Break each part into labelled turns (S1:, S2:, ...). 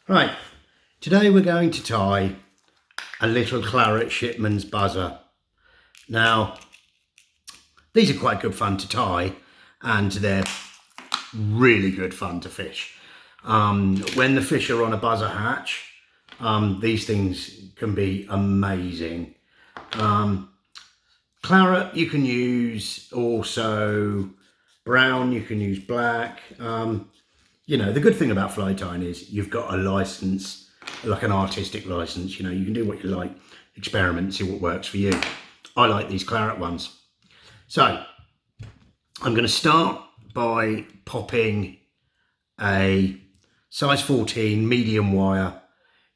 S1: Right, today we're going to tie a little claret Shipmans Buzzer. Now, these are quite good fun to tie and they're really good fun to fish. When the fish are on a buzzer hatch, these things can be amazing. Claret you can use, also brown, you can use black. You know, the good thing about fly tying is you've got a license, like an artistic license. You know, you can do what you like, experiment, see what works for you. I like these claret ones. So I'm going to start by popping a size 14 medium wire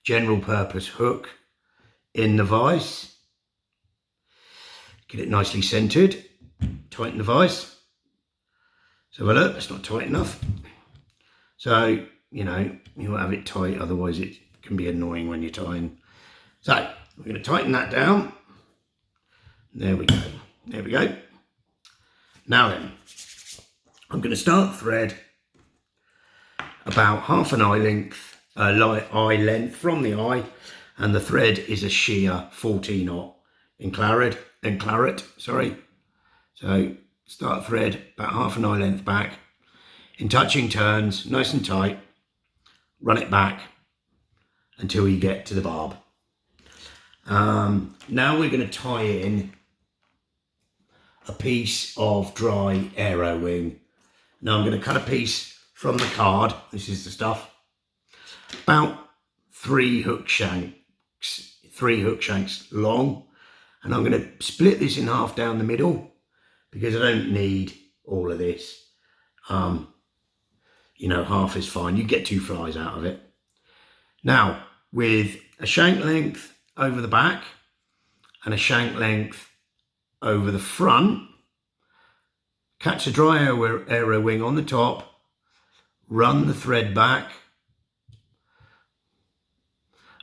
S1: general purpose hook in the vise. Get it nicely centered, tighten the vise. So look, it's not tight enough. So, you know, you'll have it tight, otherwise it can be annoying when you're tying. So, we're going to tighten that down. There we go. There we go. Now then, I'm going to start thread about half an eye length from the eye, and the thread is a sheer 14-aught in claret, sorry. So, start thread about half an eye length back. In touching turns, nice and tight, run it back until you get to the barb. Now we're going to tie in a piece of dry aero wing. Now I'm going to cut a piece from the card, this is the stuff, about three hook shanks long, and I'm going to split this in half down the middle because I don't need all of this. You know, half is fine. You get two flies out of it. Now, with a shank length over the back and a shank length over the front, catch a dry aero wing on the top, run the thread back,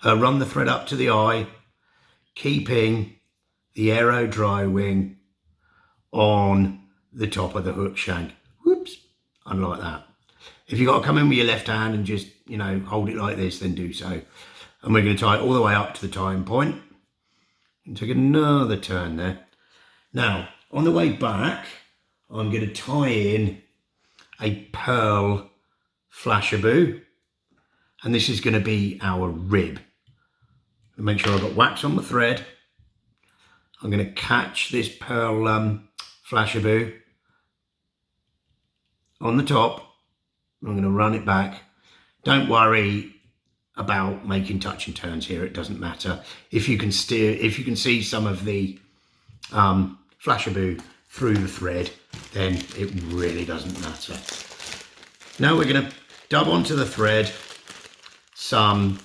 S1: run the thread up to the eye, keeping the aero dry wing on the top of the hook shank. Whoops, unlike that. If you've got to come in with your left hand and just, you know, hold it like this, then do so. And we're going to tie it all the way up to the tying point. And take another turn there. Now, on the way back, I'm going to tie in a pearl flashaboo. And this is going to be our rib. Make sure I've got wax on the thread. I'm going to catch this pearl flashaboo on the top. I'm going to run it back. Don't worry about making touch and turns here, it doesn't matter. If you can see some of the flashaboo through the thread, then it really doesn't matter. Now we're going to dub onto the thread some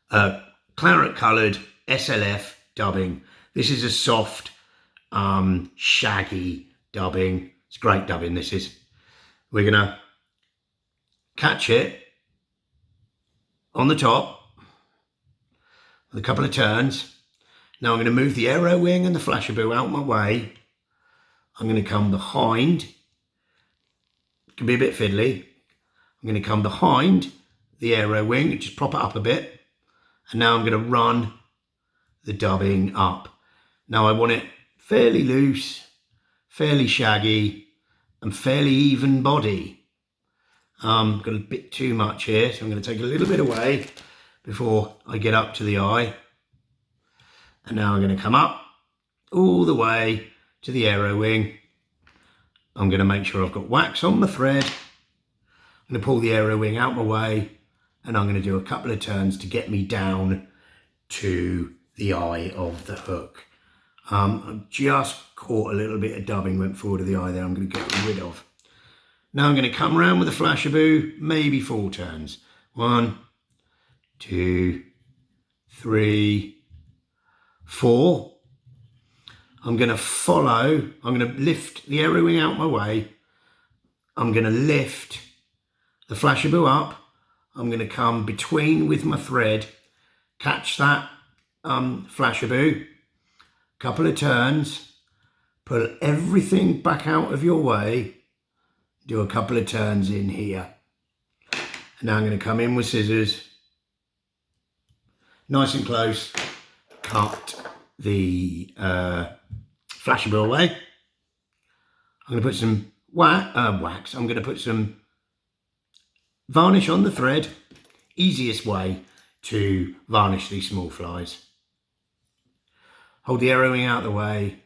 S1: claret coloured SLF dubbing. This is a soft, shaggy dubbing. It's great dubbing, this is. We're going to catch it on the top with a couple of turns. Now I'm going to move the aero wing and the flashaboo out my way. I'm going to come behind. It can be a bit fiddly. I'm going to come behind the aero wing and just prop it up a bit. And now I'm going to run the dubbing up. Now I want it fairly loose, fairly shaggy, and fairly even body. Got a bit too much here, so I'm going to take a little bit away before I get up to the eye. And now I'm going to come up all the way to the aero wing. I'm going to make sure I've got wax on the thread. I'm going to pull the aero wing out my way, and I'm going to do a couple of turns to get me down to the eye of the hook. I've just caught a little bit of dubbing, went forward of the eye there, I'm going to get rid of. Now I'm going to come around with a flashaboo, maybe 4 turns. 1, 2, 3, 4. I'm going to follow, I'm going to lift the aero wing out my way. I'm going to lift the flashaboo up. I'm going to come between with my thread, catch that flashaboo. Couple of turns, pull everything back out of your way, do a couple of turns in here. And now I'm going to come in with scissors, nice and close, cut the Flashaboo away. I'm going to put some wax. I'm going to put some varnish on the thread. Easiest way to varnish these small flies. Hold the arrowing out of the way.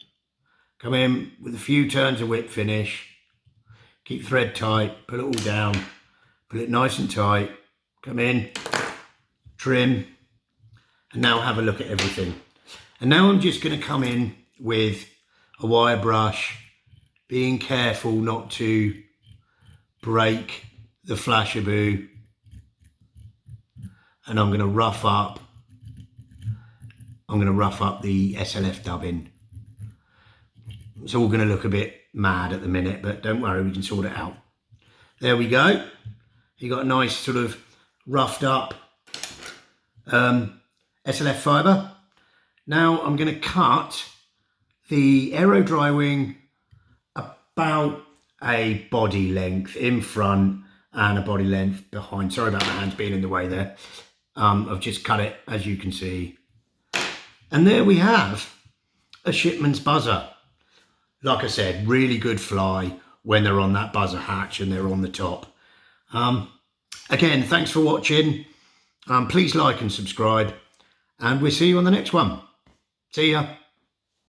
S1: Come in with a few turns of whip finish. Keep thread tight, pull it all down, pull it nice and tight. Come in, trim, and now have a look at everything. And now I'm just going to come in with a wire brush, being careful not to break the Flashaboo. And I'm going to rough up the SLF dubbing. It's all going to look a bit mad at the minute, but don't worry, we can sort it out. There we go. You got a nice sort of roughed up SLF fibre. Now I'm going to cut the aero dry wing about a body length in front and a body length behind. Sorry about my hands being in the way there. I've just cut it, as you can see. And there we have a Shipmans Buzzer. Like I said, really good fly when they're on that buzzer hatch and they're on the top. Again, thanks for watching. Please like and subscribe, and we'll see you on the next one. See ya.